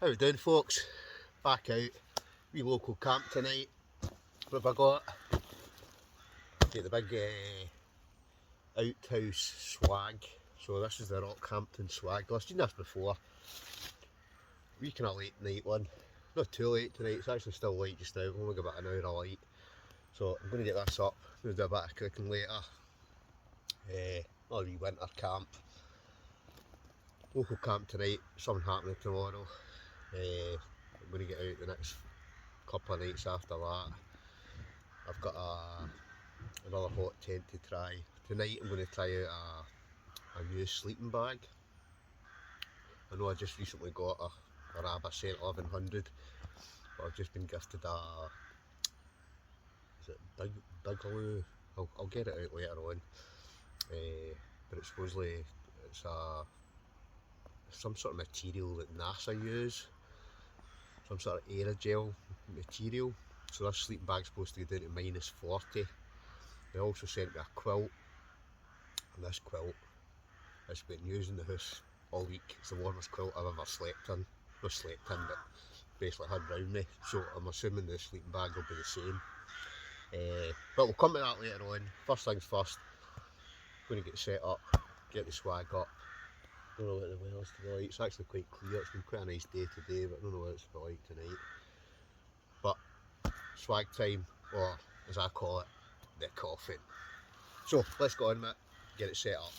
How we doing, folks? Back out, wee local camp tonight. What have I got? Get the big outhouse swag. So this is the Rockhampton swag. I've seen this before. Wee kind of late night one. Not too late tonight, it's actually still light just now. I've only got about an hour of light. So I'm going to get this up. I'm going to do a bit of cooking later. A wee winter camp. Local camp tonight, something happening tomorrow. I'm going to get out the next couple of nights after that. I've got another hot tent to try. Tonight I'm going to try out a new sleeping bag. I know I just recently got a Rabasent 1100, but I've just been gifted is it Biigloo? I'll get it out later on. But it's supposedly some sort of material that NASA use, some sort of aerogel material. So this sleeping bag's supposed to get down to -40. They also sent me a quilt, and this quilt has been used in the house all week. It's the warmest quilt I've ever slept in. Not slept in, but basically had round me. So I'm assuming the sleeping bag will be the same. But we'll come to that later on. First things first, I'm going to get set up, get the swag up. Don't know what the weather's to be like. It's actually quite clear. It's been quite a nice day today, but I don't know what it's to be like tonight. But swag time, or as I call it, the coffin. So let's go on with it, get it set up.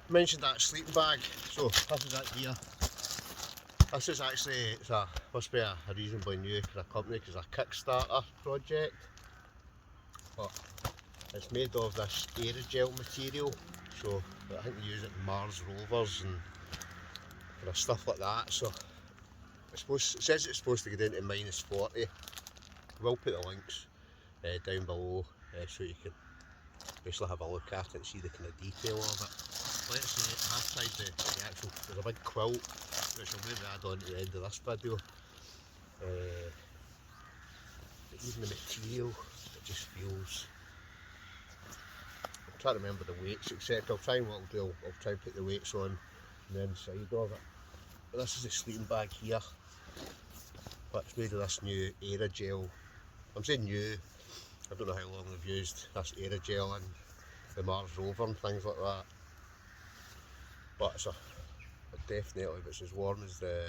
mentioned that sleeping bag, so this is it here. This is actually, must be a reasonably new kind of company because it's a Kickstarter project, but it's made of this aerogel material, so I think they use it in Mars rovers and kind of stuff like that. So it says it's supposed to get into -40. We'll put the links down below so you can basically have a look at it and see the kind of detail of it. Let's say I've tried the actual, there's a big quilt which I'll maybe add on to the end of this video. But even the material, it just feels, I'm trying to remember the weights except I'll try and what I'll do, I'll try and put the weights on the inside of it. But this is the sleeping bag here, but it's made of this new aerogel. I'm saying new, I don't know how long they've used this aerogel in the Mars rover and things like that, but it's definitely, if it's as warm as the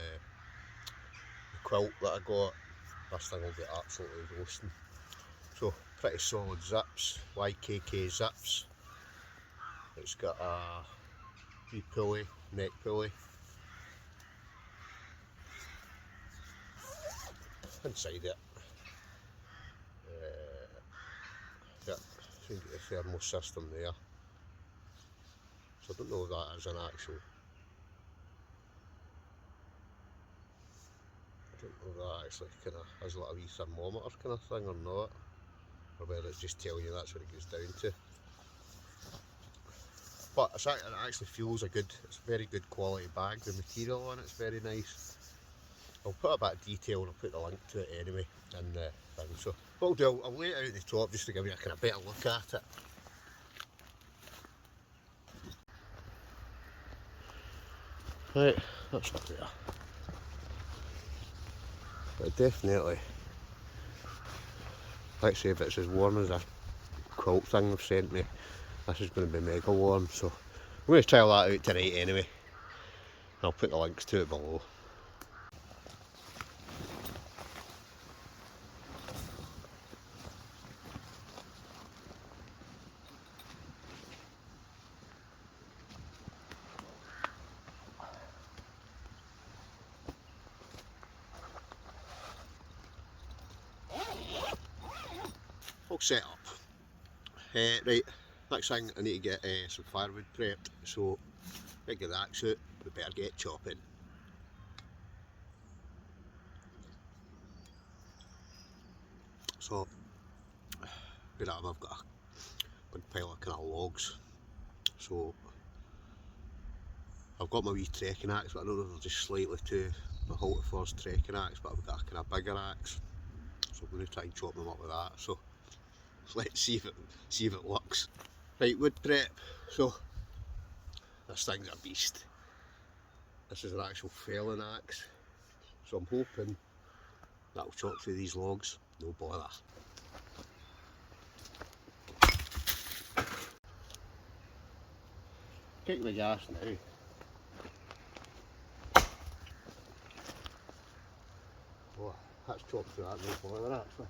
quilt that I got, this thing will be absolutely roasting. So pretty solid zips, YKK zips. It's got a wee pulley, neck pulley. Inside it, yeah, so you get the thermal system there. So I don't know if that is an actual, I don't know if that actually kind of has like a wee thermometer kind of thing or not, or whether it's just telling you that's what it goes down to. But it actually feels it's a very good quality bag. The material on it's very nice. I'll put a bit of detail and I'll put the link to it anyway in the thing. So what I'll do, I'll lay it out the top just to give you a kind of better look at it. Right, that's not there. But definitely, like I say, if it's as warm as a quilt thing they've sent me, this is going to be mega warm. So I'm going to try that out tonight anyway. I'll put the links to it below. All set up. Right, next thing I need to get some firewood prepped, so I get that out, we better get chopping. So, where I've got a big pile of kind of logs, so I've got my wee trekking axe, but I know they're just slightly too my Halterfor's trekking axe, but I've got a kind of bigger axe, so I'm going to try and chop them up with that. So let's see if it works. Right, wood prep. So this thing's a beast. This is an actual felling axe, so I'm hoping that'll chop through these logs, no bother. Kick the gas now. Oh, that's chopped through that, no bother actually.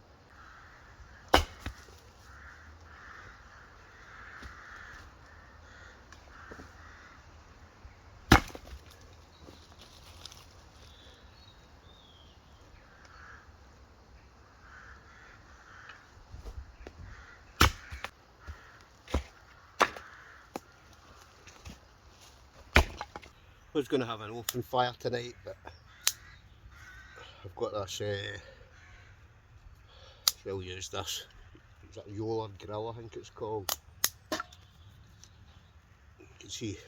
I was going to have an open fire tonight, but I've got this, we'll use this, is that Yola grill I think it's called. You can see,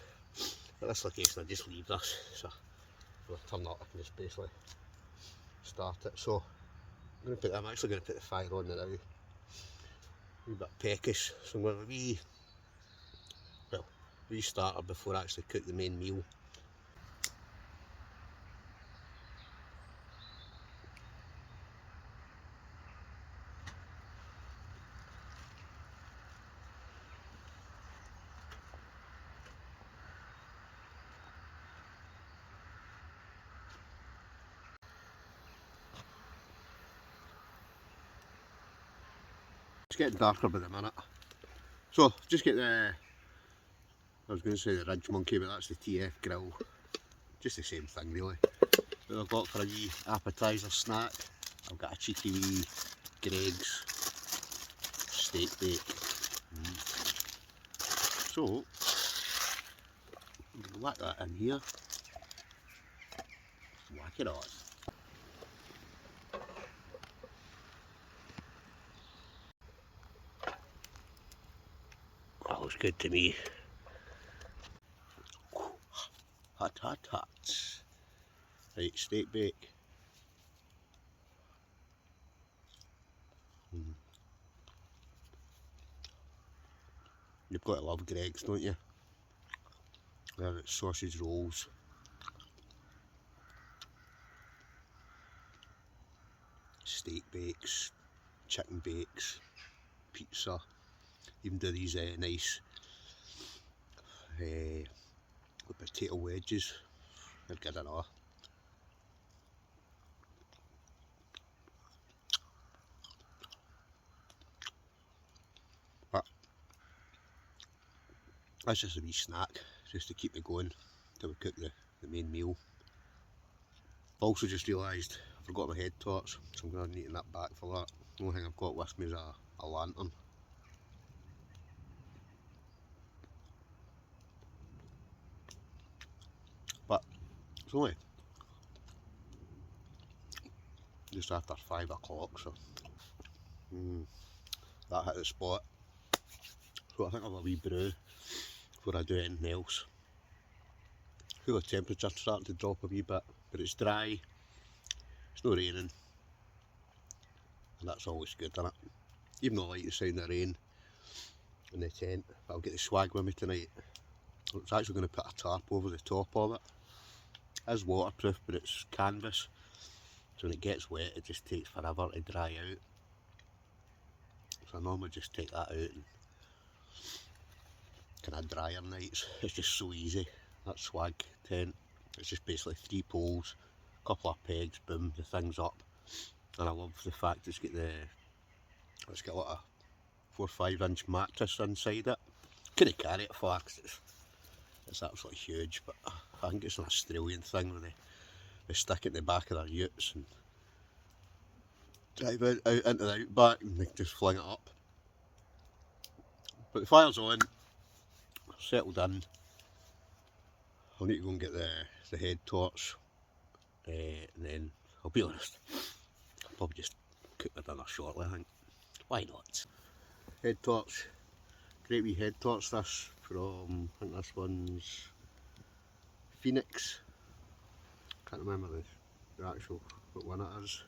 in this location I just leave this, so if I turn that I can just basically start it. So I'm actually going to put the fire on now, a wee bit peckish, so I'm going to have a wee starter before I actually cook the main meal. It's getting darker by the minute. So just get I was going to say the Ridge Monkey, but that's the TF grill. Just the same thing really. What I've got for a wee appetiser snack, I've got a cheeky wee Greg's steak bake. So, whack that in here. Whack it on. That looks good to me. Hot, hot, hot. Right, steak bake. You've got to love Greg's, don't you? They've got sausage rolls. Steak bakes, chicken bakes, pizza. Even do these nice potato wedges. They're good enough. But that's just a wee snack, just to keep me going till we cook the main meal. Also just realised I forgot my head torch, so I'm going to need that back for that. The only thing I've got with me is a lantern. But it's only just after 5 o'clock, so that hit the spot. So I think I'll have a wee brew before I do anything else. I feel the temperature's starting to drop a wee bit, but it's dry, it's not raining, and that's always good, isn't it? Even though I like the sound of rain in the tent, but I'll get the swag with me tonight. I was actually going to put a tarp over the top of it. It is waterproof, but it's canvas, so when it gets wet it just takes forever to dry out. So I normally just take that out and kind of drier nights. It's just so easy. That swag tent, it's just basically 3 poles, a couple of pegs, boom, the thing's up. And I love the fact it's got like a 4 or 5 inch mattress inside it. Couldn't carry it far because it's absolutely huge, but I think it's an Australian thing where they stick it in the back of their utes and drive out into the outback and they just fling it up. But the fire's on, settled in. I'll need to go and get the head torch, and then I'll be honest, I'll probably just cook my dinner shortly, I think. Why not? Head torch, great wee head torch this, from, I think this one's Phoenix. Can't remember the actual what one it is.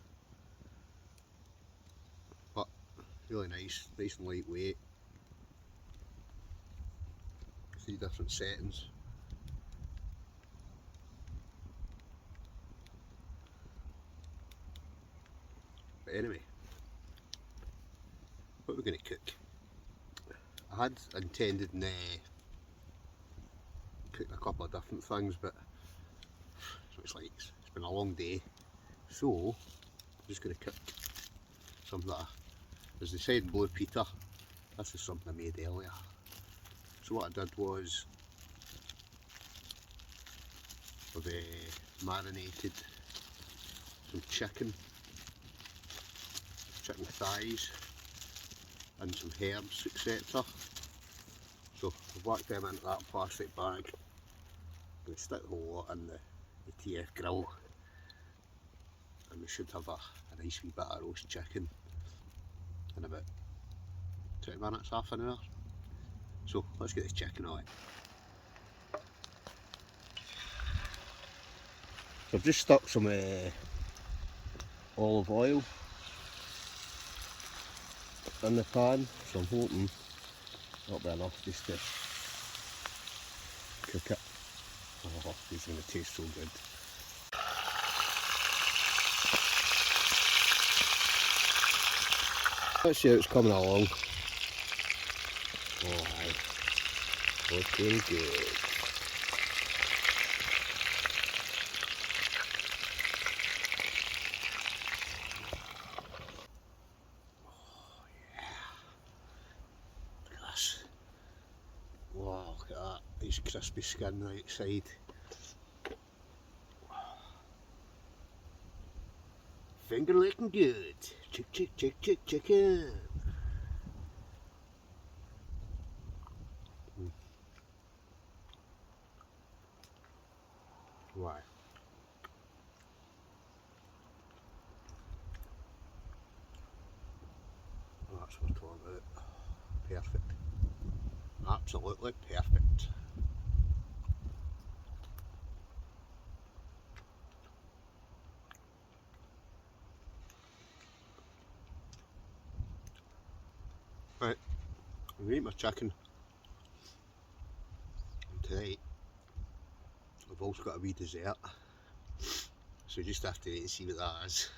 But really nice and lightweight. 3 different settings. But anyway, what we're going to cook. I had intended cooking a couple of different things, but it's like it's been a long day, so I'm just going to cook some that, as they said in Blue Peter, this is something I made earlier. So what I did was I've marinated some chicken thighs and some herbs, etc. So I've whacked them into that plastic bag. I'm going to stick the whole lot in the TF grill, and we should have a nice wee bit of roast chicken in about 20 minutes, half an hour. So let's get the chicken on it. So I've just stuck some olive oil in the pan, so I'm hoping that'll be enough just to cook it. Oh, it's going to taste so good. Let's see how it's coming along. Oh, aye. Looking good. Oh, yeah. Look at this. Wow, look at that. nice crispy skin right side. Finger licking good. Chicken. Why? Oh, that's what we're talking about. Perfect. Absolutely perfect. Right, I'm going to eat my chicken. And tonight, I've also got a wee dessert. So you just have to wait and see what that is.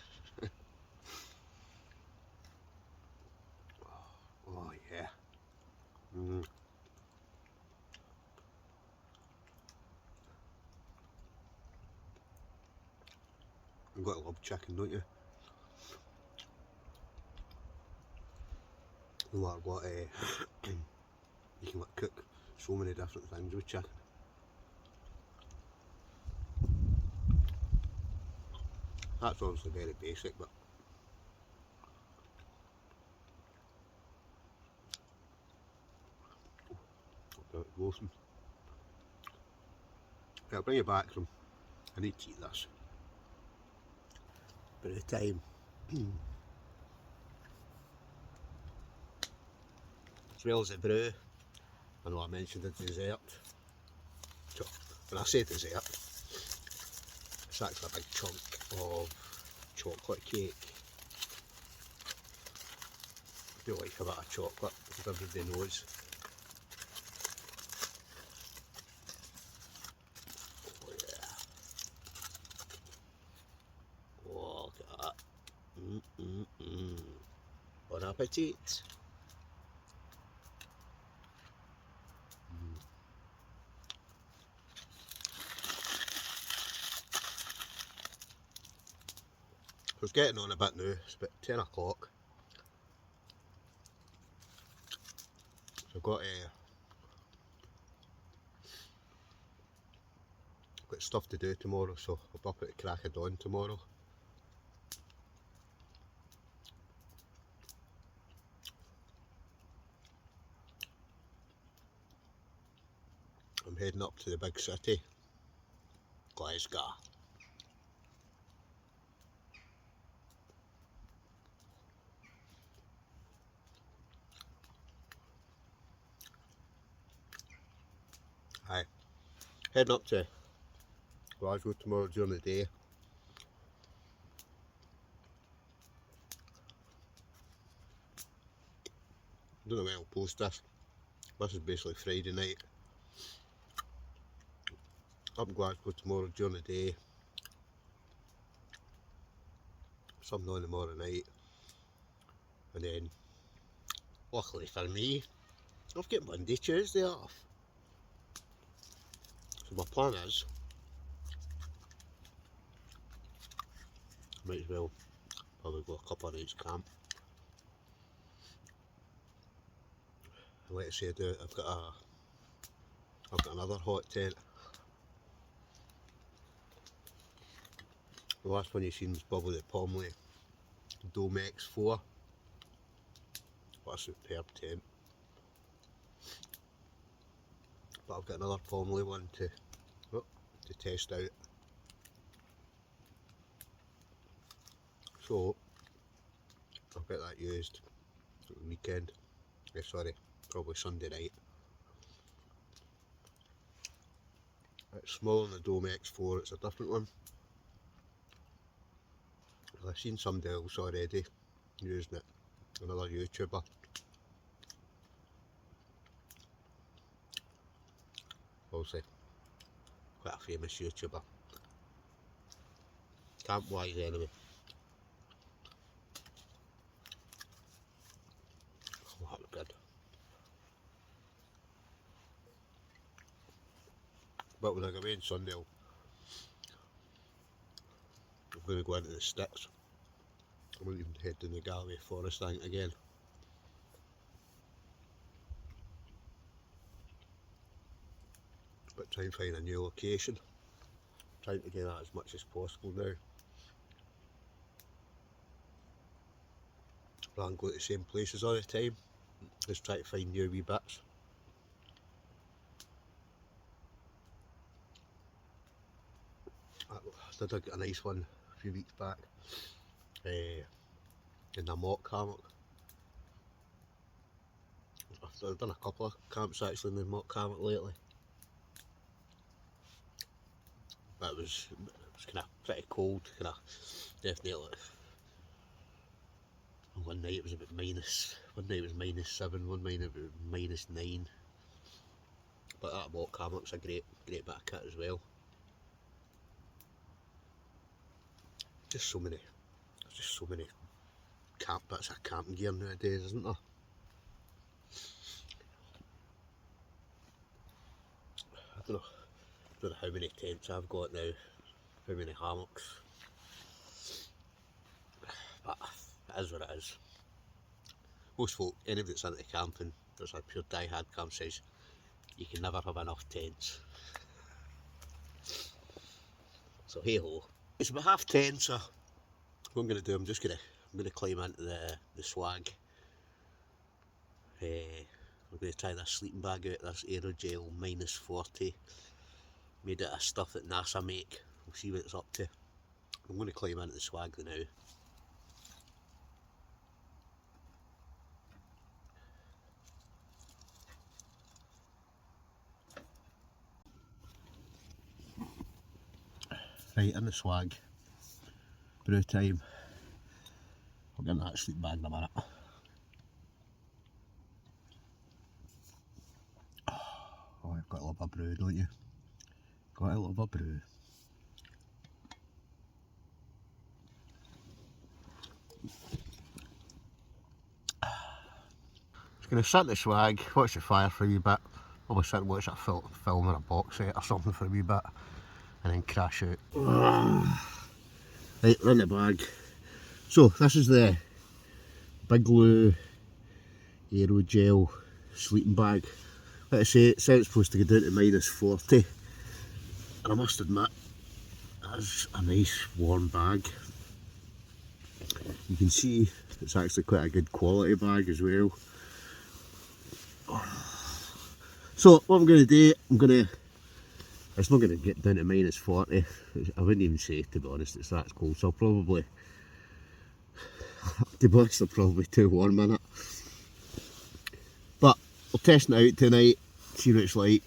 Oh yeah. You've got to love chicken, don't you? No matter what, you can like, cook so many different things with chicken. That's obviously very basic, but roasting. I'll bring it back from. I need to eat this. Brew time. As well as the brew, I know I mentioned the dessert. So when I say dessert, it's actually a big chunk of chocolate cake. I do like a bit of chocolate, as everybody knows. Oh yeah. Oh, look at that. Bon appetit. So it's getting on a bit now, it's about 10 o'clock. So I've got stuff to do tomorrow, so I'll be up at the crack of dawn tomorrow. I'm heading up to the big city, Glasgow. Aye, heading up to Glasgow tomorrow during the day. I don't know when I'll post this. This is basically Friday night. Up in Glasgow tomorrow during the day. Something on tomorrow night. And then, luckily for me, I've got Monday, Tuesday off. So my plan is, I might as well probably go a couple of nights camp. And like I said, I've got another hot tent. The last one you seen was probably the Pomley Dome X4. What a superb tent. But I've got another Pomley one to test out. So I'll get that used at the weekend. Sorry, probably Sunday night. It's smaller than the Dome X4, it's a different one. I've seen somebody else already using it, another YouTuber. Obviously, quite a famous YouTuber. Camp wise anyway. Oh, that was good. But when I go away on Sunday, I'm going to go into the sticks. I won't even head to the Galway Forest thing again. Try and find a new location. Trying to do that as much as possible now. Rather than go to the same places all the time, just try to find new wee bits. I did get a nice one a few weeks back in the mock hammock. I've done a couple of camps actually in the mock hammock lately. But it was kind of pretty cold, definitely. One night it was about one night it was -7, one night it was -9. But that mock hammock's a great bit of kit as well. There's just so many bits of camping gear nowadays, isn't there? I don't know how many tents I've got now, how many hammocks, but it is what it is. Most folk, anybody that's into camping, there's a pure die-hard camp says you can never have enough tents. So hey ho. It's about 10:30, so what I'm going to do, I'm going to climb into the swag. I'm going to try this sleeping bag out, this aerogel -40, made out of stuff that NASA make. We'll see what it's up to. I'm going to climb into the swag now. Right, in the swag, brew time. I'll get in that sleeping bag in a minute. Oh, you've got to love a brew, don't you? Got to love a brew. Just going to sit in the swag, watch the fire for a wee bit. Probably sit and watch a film or a box set or something for a wee bit, and then crash out. Right, we're in the bag. So this is the Biigloo aerogel sleeping bag. Like I say, it said it's supposed to go down to -40, and I must admit, that's a nice warm bag. You can see it's actually quite a good quality bag as well. So what I'm going to do, it's not going to get down to -40, I wouldn't even say, to be honest, it's that cold, so I'll probably, to be honest, I'm probably too warm in it. But we'll test it out tonight, see what it's like.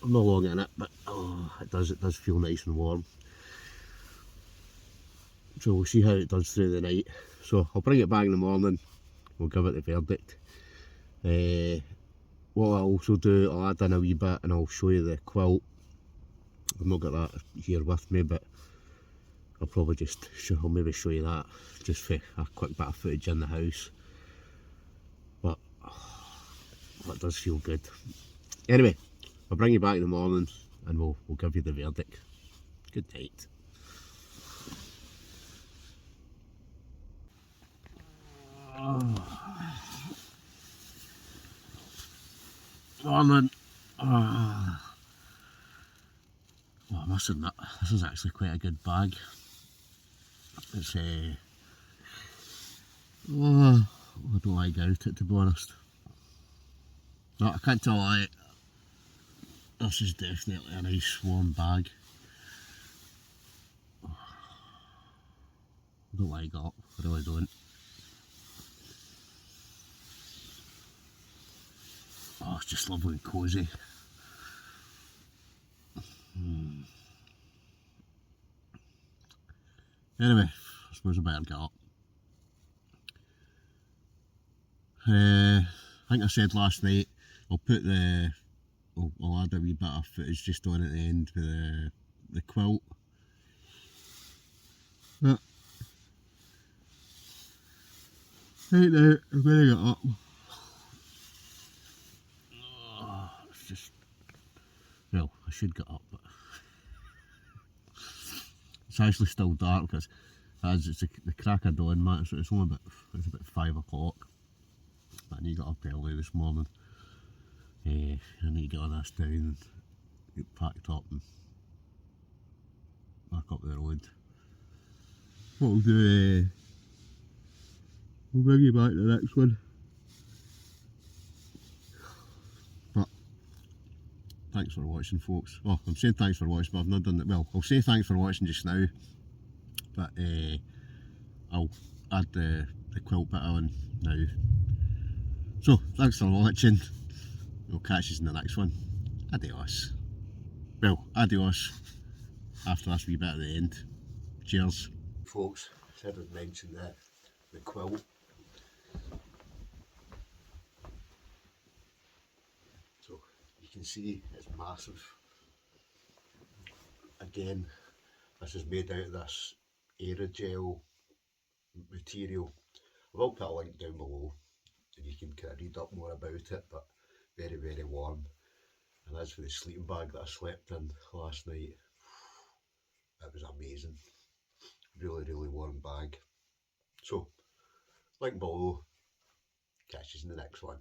I'm not long in it, but it does feel nice and warm. So we'll see how it does through the night. So I'll bring it back in the morning, we'll give it the verdict. What I'll also do, I'll add in a wee bit and I'll show you the quilt. I've not got that here with me, but I'll probably I'll maybe show you that just for a quick bit of footage in the house. But that does feel good. Anyway, I'll bring you back in the morning and we'll give you the verdict. Good night. Morning. Well, I must admit, this is actually quite a good bag. It's I don't like out it, to be honest. No, I can't tell a lie. This is definitely a nice warm bag. I don't like that, I really don't. Oh, it's just lovely and cosy. Anyway, I suppose I better get up. I think I said last night, I'll add a wee bit of footage just on at the end with the quilt. But right now, I'm going to get up. It's just, well, I should get up, but it's actually still dark because it's the crack of dawn, man. So it's only about 5 o'clock. But I need to get up early this morning. I need to get all this down and get packed up and back up the road. What we'll do, we'll bring you back to the next one. But thanks for watching, folks. Oh, I'm saying thanks for watching, but I've not done it. Well, I'll say thanks for watching just now, but I'll add the quilt bit on now. So, thanks for watching. We'll catch you in the next one. Adios. Well, adios after this wee bit at the end. Cheers. Folks, said I'd mention the quilt. So, you can see it's massive. Again, this is made out of this aerogel material. I will put a link down below and you can kind of read up more about it, but very, very warm. And as for the sleeping bag that I slept in last night, it was amazing. Really, really warm bag. So, link below. Catch you in the next one.